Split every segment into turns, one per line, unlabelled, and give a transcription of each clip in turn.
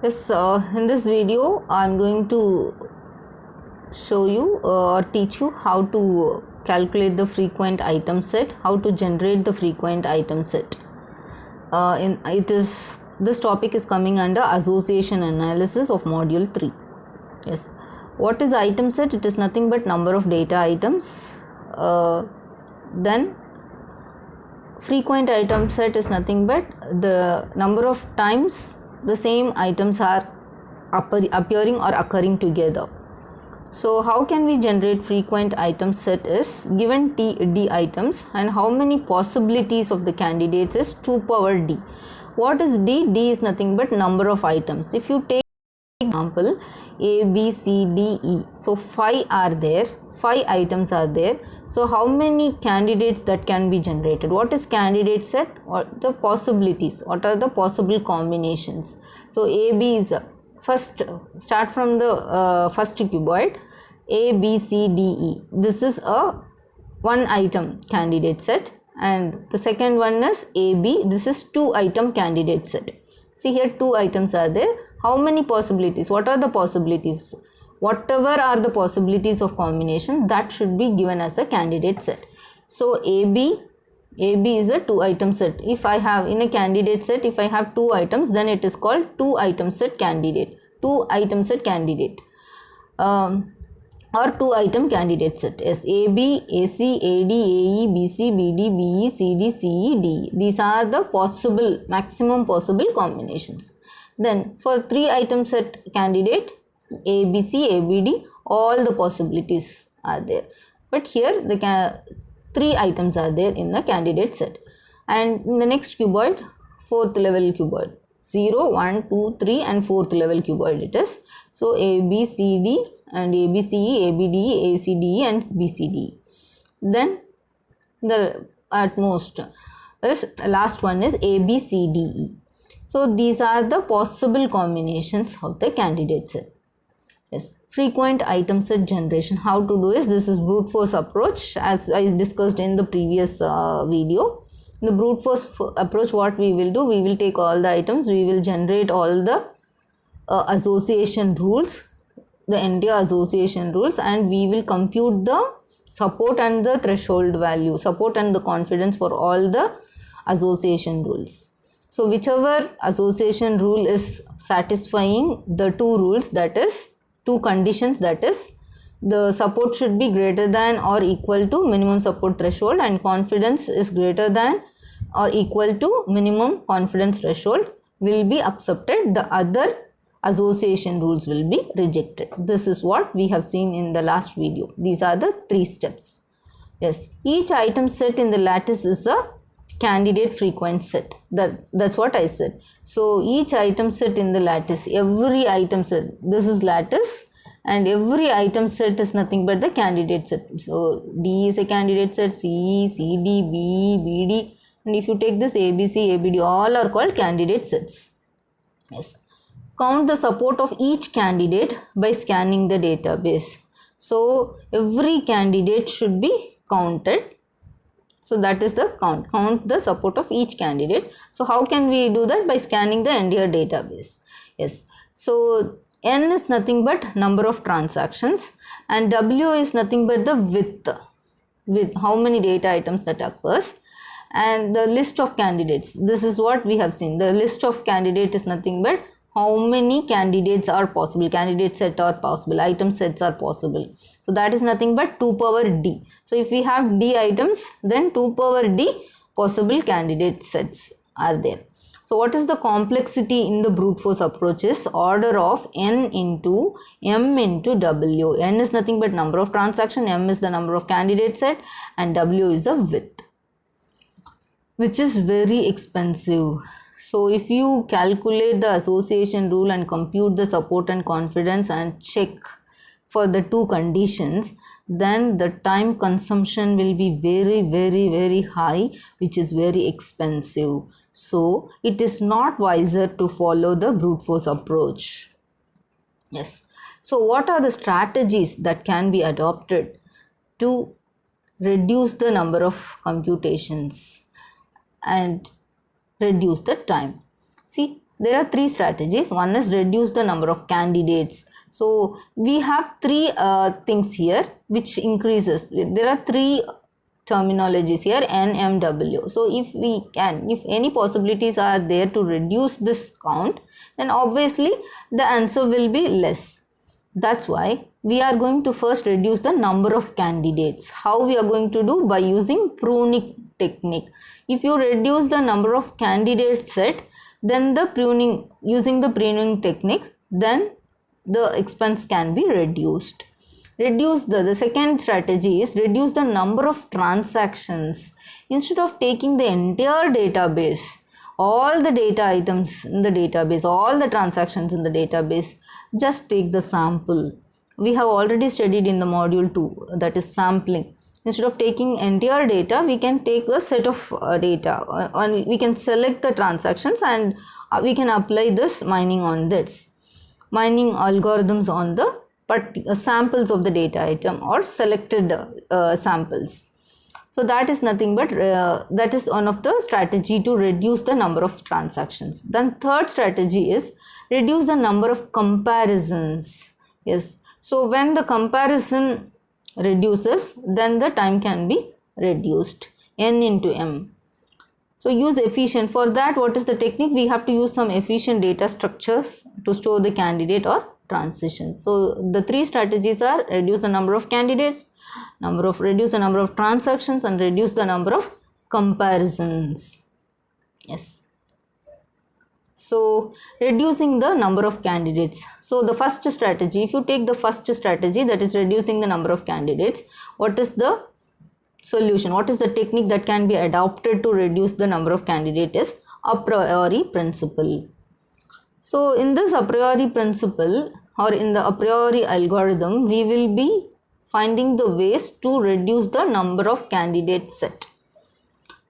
Yes, in this video I'm going to show you or teach you how to calculate the frequent item set, how to generate the frequent item set. This topic is coming under association analysis of module 3. Yes, what is item set? It is nothing but number of data items. Then frequent item set is nothing but the number of times the same items are appearing or occurring together. So how can we generate frequent item set is given d items and how many possibilities of the candidates is 2 power d. What is d? D is nothing but number of items. If you take example A, B, C, D, E. So 5 are there, 5 items are there. So how many candidates that can be generated? What is candidate set? Or the possibilities? What are the possible combinations? So A, B is first, start from the first cuboid A, B, C, D, E. This is a one item candidate set, and the second one is A, B. This is 2 item candidate set. See here 2 items are there. How many possibilities? What are the possibilities? Whatever are the possibilities of combination, that should be given as a candidate set. So AB is a 2 item set. If I have in a candidate set, if I have 2 items, then it is called 2 item set candidate. 2 item set candidate. Or 2 item candidate set. Yes, AB, AC, AD, AE, BC, BD, BE, CD, CE, DE. These are the possible, maximum possible combinations. Then for 3 item set candidate, ABC, ABD, all the possibilities are there. But here the 3 items are there in the candidate set. And in the next cuboid, 4th level cuboid. 0, 1, 2, 3 and 4th level cuboid it is. So ABCD and ABCE, ABDE, ACDE and BCDE. Then the at most is last one is ABCDE. So these are the possible combinations of the candidate set. Yes, frequent item set generation. How to do is, this is brute force approach as I discussed in the previous video. The brute force approach, what we will do, we will take all the items, we will generate all the association rules, the entire association rules, and we will compute the support and the threshold value, support and the confidence for all the association rules. So whichever association rule is satisfying the 2 rules, that is 2 conditions, that is the support should be greater than or equal to minimum support threshold and confidence is greater than or equal to minimum confidence threshold, will be accepted. The other association rules will be rejected. This is what we have seen in the last video. These are the 3 steps. Yes, each item set in the lattice is a candidate frequent set. That's what I said. So each item set in the lattice, every item set, this is lattice, and every item set is nothing but the candidate set. So D is a candidate set, C, CD, B, BD, and if you take this ABC, ABD, all are called candidate sets. Yes. Count the support of each candidate by scanning the database. So every candidate should be counted. So that is the count the support of each candidate. So how can we do that? By scanning the entire database. Yes. So N is nothing but number of transactions and W is nothing but the with how many data items that occurs, and the list of candidates. This is what we have seen. The list of candidate is nothing but how many candidates are possible, candidate set are possible, item sets are possible. So that is nothing but 2 power d. So if we have d items, then 2 power d possible candidate sets are there. So what is the complexity in the brute force approach is order of n into m into w. N is nothing but number of transaction, m is the number of candidate set, and w is the width, which is very expensive. So if you calculate the association rule and compute the support and confidence and check for the 2 conditions, then the time consumption will be very high, which is very expensive. So it is not wiser to follow the brute force approach. Yes. So what are the strategies that can be adopted to reduce the number of computations and reduce the time? See, there are three strategies. One is reduce the number of candidates. So we have three things here which increases. There are three terminologies here, N, M, W. So if any possibilities are there to reduce this count, then obviously the answer will be less. That's why we are going to first reduce the number of candidates. How we are going to do? By using pruning technique. If you reduce the number of candidate set, then using the pruning technique, then the expense can be reduced. The second strategy is reduce the number of transactions. Instead of taking the entire database, all the data items in the database, all the transactions in the database, just take the sample. We have already studied in the module 2, that is sampling. Instead of taking entire data, we can take a set of data and we can select the transactions, and we can apply this mining algorithms on the samples of the data item or selected samples. So that is nothing but that is one of the strategy to reduce the number of transactions. Then third strategy is reduce the number of comparisons. Yes, so when the comparison reduces, then the time can be reduced, N into M. So use efficient. For that, what is the technique? We have to use some efficient data structures to store the candidate or transitions. So the three strategies are reduce the number of candidates, reduce the number of transactions, and reduce the number of comparisons. Yes. So reducing the number of candidates. So the first strategy, if you take the first strategy, that is reducing the number of candidates, what is the solution? What is the technique that can be adopted to reduce the number of candidates? Is a priori principle. So in this a priori principle, or in the a priori algorithm, we will be finding the ways to reduce the number of candidate set.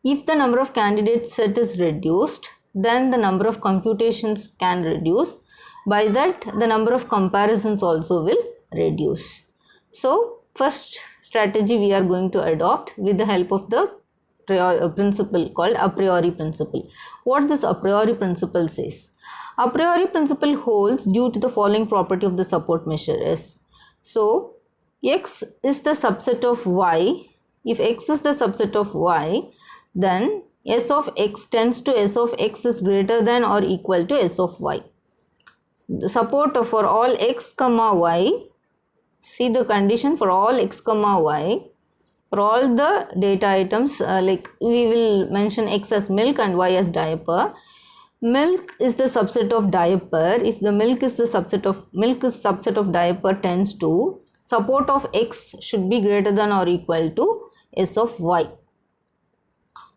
If the number of candidate set is reduced, then the number of computations can reduce. By that, the number of comparisons also will reduce. So first strategy we are going to adopt with the help of the principle called a priori principle. What this a priori principle says? A priori principle holds due to the following property of the support measure is. So X is the subset of Y. If X is the subset of Y, then S of X tends to S of X is greater than or equal to S of Y. The support for all X comma Y, see the condition for all X comma Y, for all the data items, like we will mention X as milk and Y as diaper. Milk is the subset of diaper. If the milk is subset of diaper, tends to support of X should be greater than or equal to S of Y.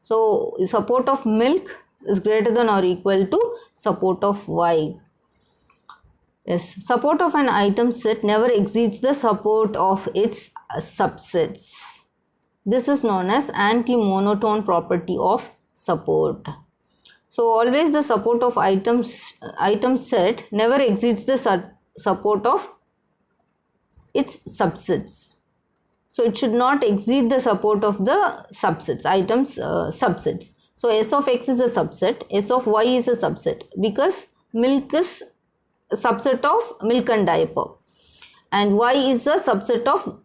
So support of milk is greater than or equal to support of Y. Yes, support of an item set never exceeds the support of its subsets. This is known as anti-monotone property of support. So always the support of item set never exceeds the support of its subsets. So it should not exceed the support of the subsets, subsets. So S of X is a subset, S of Y is a subset, because milk is a subset of milk and diaper, and Y is a subset of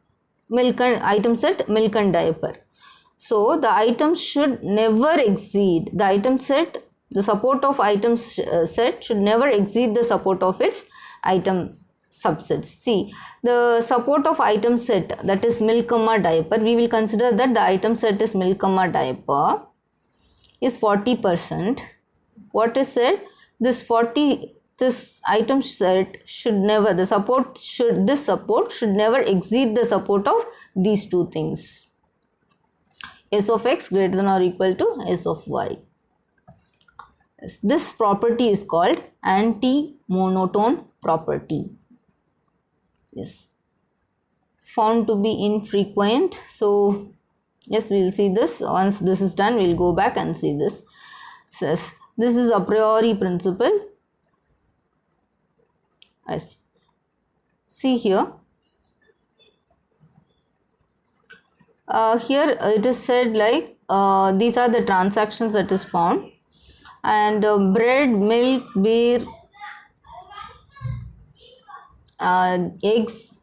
milk and item set milk and diaper. So the items should never exceed the item set. The support of item set should never exceed the support of its item subsets. See, the support of item set, that is milk comma diaper, we will consider that the item set is milk comma diaper, is 40%. What is said? This item set should never, this support should never exceed the support of these two things, S of X greater than or equal to S of Y. This property is called anti-monotone property. Yes, found to be infrequent. So yes, we will see this. Once this is done, we will go back and see this. Says this is a priori principle. Yes. See here. Here it is said like these are the transactions that is found, and bread, milk, beer, eggs,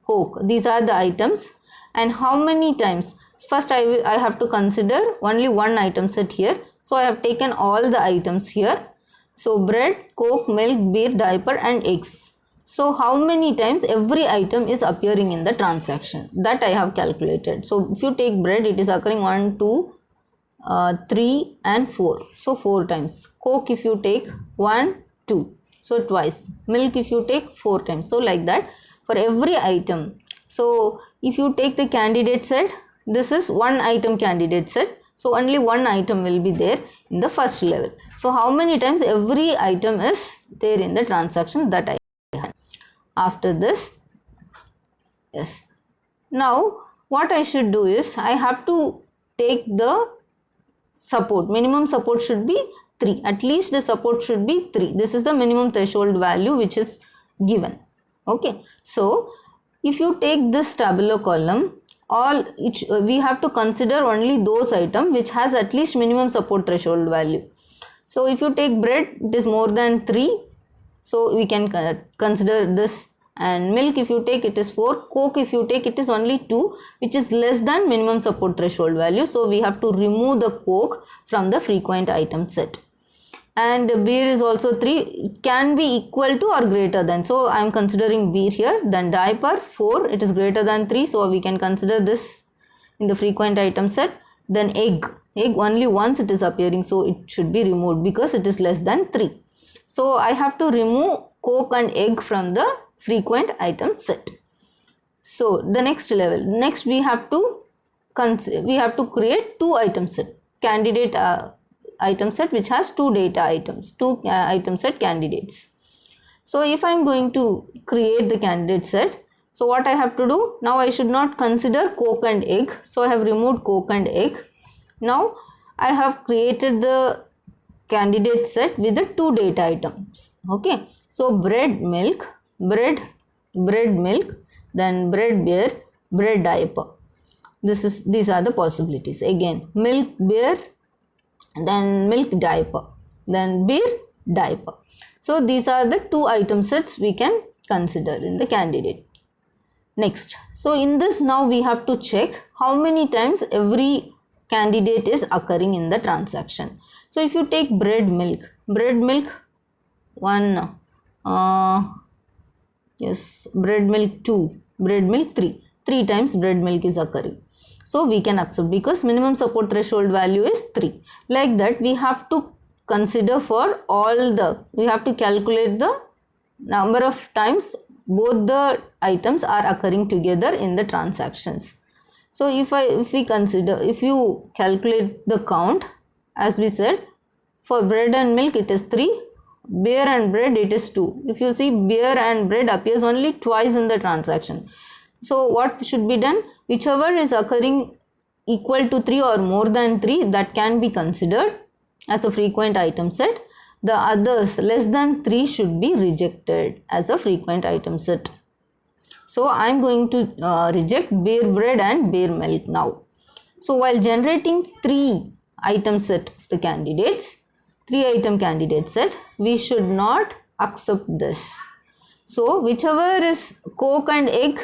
coke. These are the items. And how many times? First I have to consider only one item set here. So I have taken all the items here. So bread, coke, milk, beer, diaper and eggs. So how many times every item is appearing in the transaction? That I have calculated. So if you take bread, it is occurring 1, 2, 3 and 4. So 4 times. Coke if you take 1, 2. So twice. Milk if you take 4 times. So like that for every item. So if you take the candidate set, this is one item candidate set. So only one item will be there in the first level. So how many times every item is there in the transaction, that I have. After this, yes. Now what I should do is I have to take the support. Minimum support should be 3. At least the support should be 3. This is the minimum threshold value which is given. Okay. So if you take this tabular column, we have to consider only those items which has at least minimum support threshold value. So if you take bread, it is more than 3. So we can consider this. And milk if you take, it is 4. Coke if you take, it is only 2, which is less than minimum support threshold value. So we have to remove the coke from the frequent item set. And beer is also 3. It can be equal to or greater than. So I am considering beer here. Then diaper 4. It is greater than 3. So we can consider this in the frequent item set. Then egg. Egg only once it is appearing. So it should be removed because it is less than 3. So I have to remove coke and egg from the frequent item set. So the next level. Next we have to create 2 item set. Candidate item set which has 2 data items, 2 item set candidates. So if I am going to create the candidate set, so what I have to do? Now I should not consider coke and egg. So I have removed coke and egg. Now I have created the candidate set with the 2 data items. Okay. So bread, milk, bread, milk, then bread, beer, bread, diaper. These are the possibilities. Again, milk, beer, then milk, diaper, then beer, diaper. So these are the 2 item sets we can consider in the candidate. Next, so in this now we have to check how many times every candidate is occurring in the transaction. So if you take bread, milk, 1, yes, bread, milk 2, bread, milk 3 times bread, milk is occurring. So we can accept because minimum support threshold value is 3. Like that we have to consider for we have to calculate the number of times both the items are occurring together in the transactions. So if you calculate the count, as we said, for bread and milk it is 3, beer and bread it is 2. If you see, beer and bread appears only twice in the transaction. So what should be done? Whichever is occurring equal to 3 or more than 3, that can be considered as a frequent item set. The others less than 3 should be rejected as a frequent item set. So I am going to reject beer, bread and beer, milk now. So while generating 3 item set of the candidates, 3 item candidate set, we should not accept this. So whichever is coke and egg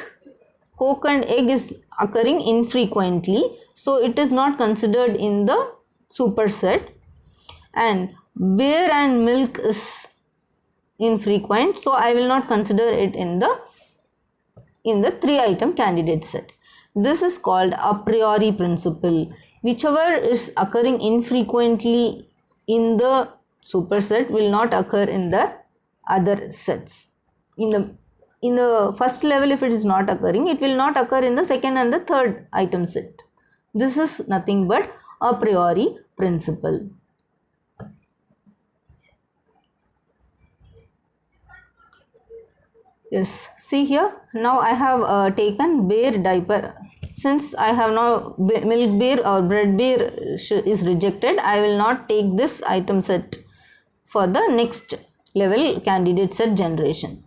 is occurring infrequently, so it is not considered in the superset, and beer and milk is infrequent, so I will not consider it in the 3 item candidate set. This is called a priori principle. Whichever is occurring infrequently in the superset will not occur in the other sets. In the first level, if it is not occurring, it will not occur in the second and the third item set. This is nothing but a priori principle. Yes, see here, now I have taken beer, diaper. Since I have now milk beer or bread beer is rejected, I will not take this item set for the next level candidate set generation.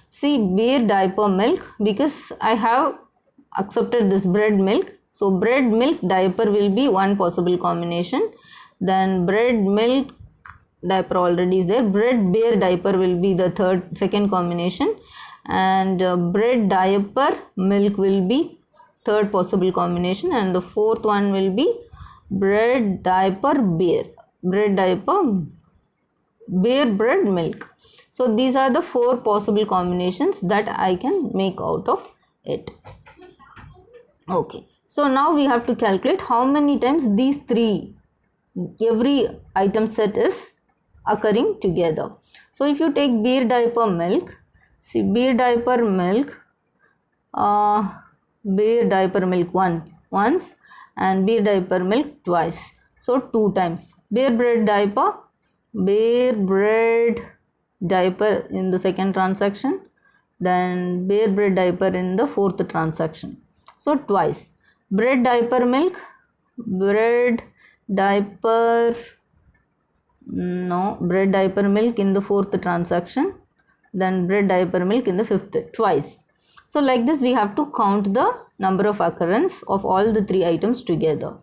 See, beer, diaper, milk, because I have accepted this bread, milk. So bread, milk, diaper will be one possible combination. Then bread, milk, diaper already is there. Bread bear diaper will be the second combination, and bread diaper milk will be third possible combination, and the fourth one will be bread diaper bear, bread diaper bear bread milk. So these are the 4 possible combinations that I can make out of it. Okay, so now we have to calculate how many times these 3, every item set is occurring together. So if you take bear diaper milk, see bear diaper milk, bear diaper milk once and bear diaper milk twice, so 2 times. Bear bread diaper in the second transaction, then bear bread diaper in the fourth transaction, so twice. Bread diaper milk, bread diaper milk in the fourth transaction, then bread diaper milk in the fifth, twice. So like this we have to count the number of occurrence of all the 3 items together.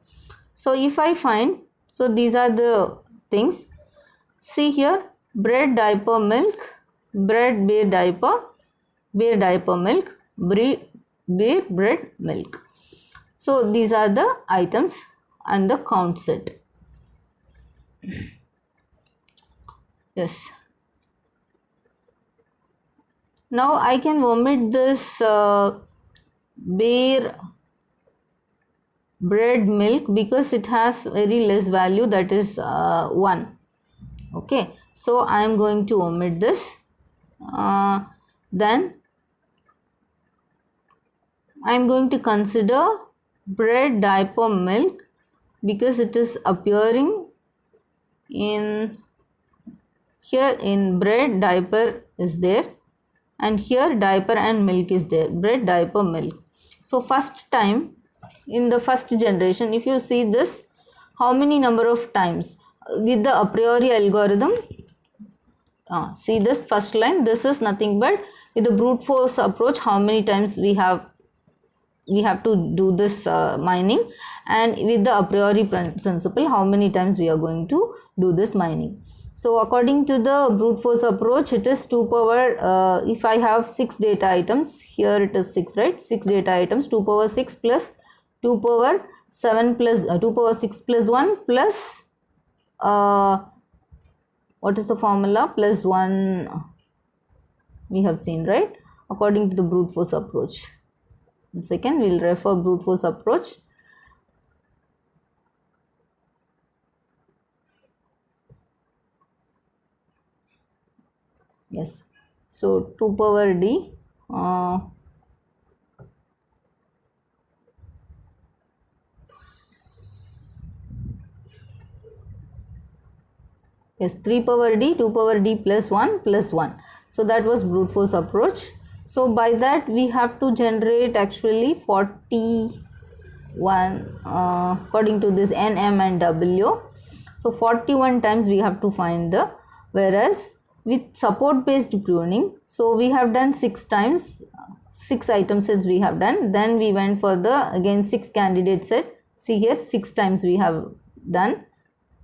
So if I find, so these are the things. See here, bread diaper milk, bread bear diaper milk, bear bread milk. So these are the items and the count set. Yes. Now I can omit this bear bread milk because it has very less value, that is 1. Okay, so I am going to omit this. Then I am going to consider bread diaper milk because it is appearing in here. In bread diaper is there, and here diaper and milk is there, bread diaper milk. So first time in the first generation, if you see this, how many number of times with the a priori algorithm, see this first line, this is nothing but with the brute force approach how many times we have to do this mining, and with the a priori principle how many times we are going to do this mining. So according to the brute force approach, it is 2 power, if I have 6 data items, here it is 6, right? 6 data items, 2 power 6 plus 2 power 7 plus 2 power 6 plus 1 plus what is the formula, plus 1 we have seen, right? According to the brute force approach. Second, we will refer brute force approach. Yes, so 2 power d yes, 3 power d, 2 power d plus 1 plus 1. So that was brute force approach. So by that we have to generate actually 41 according to this n, m and w. So 41 times we have to find the, whereas with support based pruning, so we have done 6 times, 6 item sets we have done, then we went for the again 6 candidate set. See here, 6 times we have done,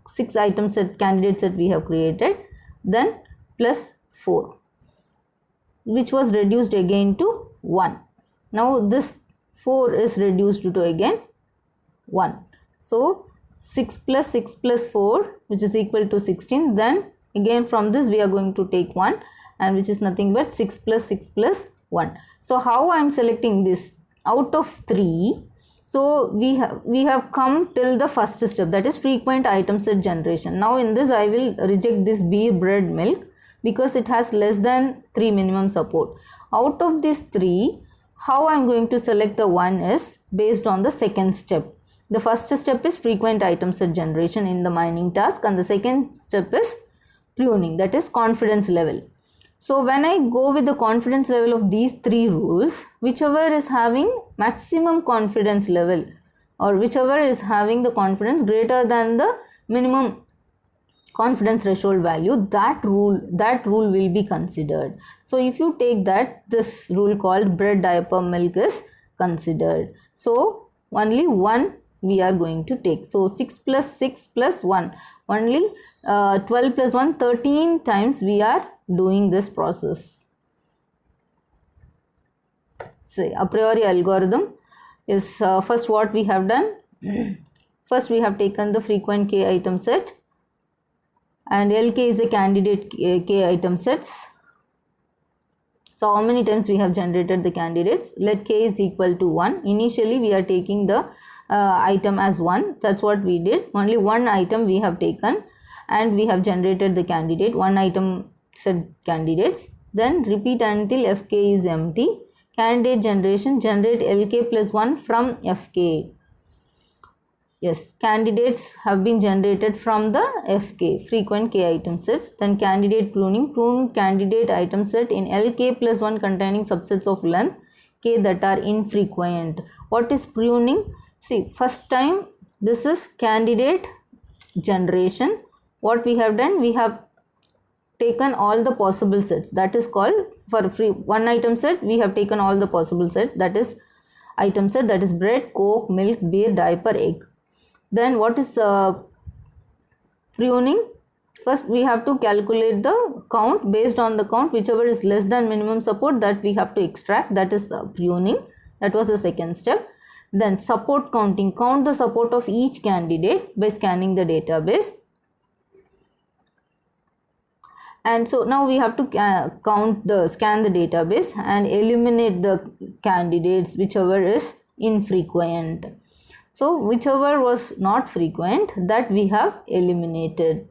6 item set candidate set we have created, then plus 4, which was reduced again to 1. Now this 4 is reduced to again 1. So 6 plus 4, which is equal to 16. Then again from this we are going to take 1, and which is nothing but 6 plus 1. So how I am selecting this out of 3? So we have come till the first step, that is frequent item set generation. Now in this I will reject this beer bread milk because it has less than 3 minimum support. Out of these 3, how I am going to select the one is based on the second step. The first step is frequent item set generation in the mining task, and the second step is pruning, that is confidence level. So when I go with the confidence level of these 3 rules, whichever is having maximum confidence level or whichever is having the confidence greater than the minimum confidence threshold value, that rule will be considered. So if you take that, this rule called bread diaper milk is considered. So only 1 we are going to take. So 6 plus 1. Only 12 plus 1, 13 times we are doing this process. So a priori algorithm is first what we have done. First we have taken the frequent k item set, and LK is the candidate k item sets. So how many times we have generated the candidates? Let k is equal to 1. Initially we are taking the item as 1. That's what we did. Only one item we have taken and we have generated the candidate. One item set candidates. Then repeat until fk is empty. Candidate generation, generate lk plus 1 from fk. Yes, candidates have been generated from the FK, frequent K item sets. Then candidate pruning, prune candidate item set in LK plus 1 containing subsets of length K that are infrequent. What is pruning? See, first time this is candidate generation. What we have done? We have taken all the possible sets. That is called, for free one item set, we have taken all the possible set. That is item set, that is bread, coke, milk, beer, diaper, egg. Then what is pruning? First we have to calculate the count. Based on the count, whichever is less than minimum support, that we have to extract. That is pruning. That was the second step. Then support counting. Count the support of each candidate by scanning the database. And so now we have to scan the database and eliminate the candidates whichever is infrequent. So whichever was not frequent, that we have eliminated.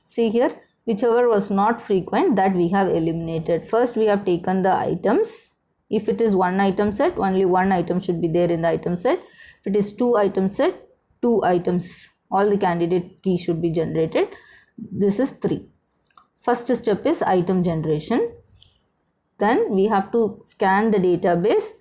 See here, whichever was not frequent, that we have eliminated. First we have taken the items. If it is one item set, only one item should be there in the item set. If it is two item set, two items, all the candidate keys should be generated. This is 3. First step is item generation. Then we have to scan the database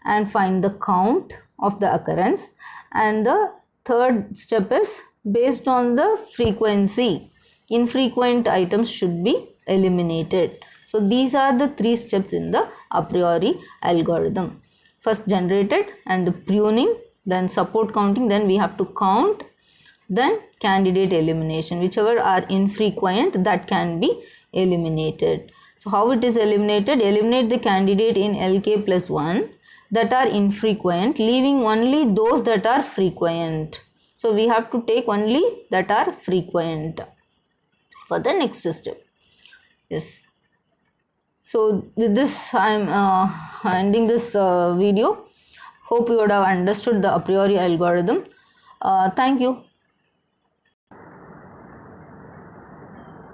and find the count of the occurrence. And the third step is based on the frequency. Infrequent items should be eliminated. So these are the 3 steps in the a priori algorithm. First generated and the pruning, then support counting, then we have to count, then candidate elimination. Whichever are infrequent, that can be eliminated. So how it is eliminated? Eliminate the candidate in LK plus 1 that are infrequent, leaving only those that are frequent. So we have to take only that are frequent for the next step. Yes. So with this I am ending this video. Hope you would have understood the a priori algorithm. Thank you.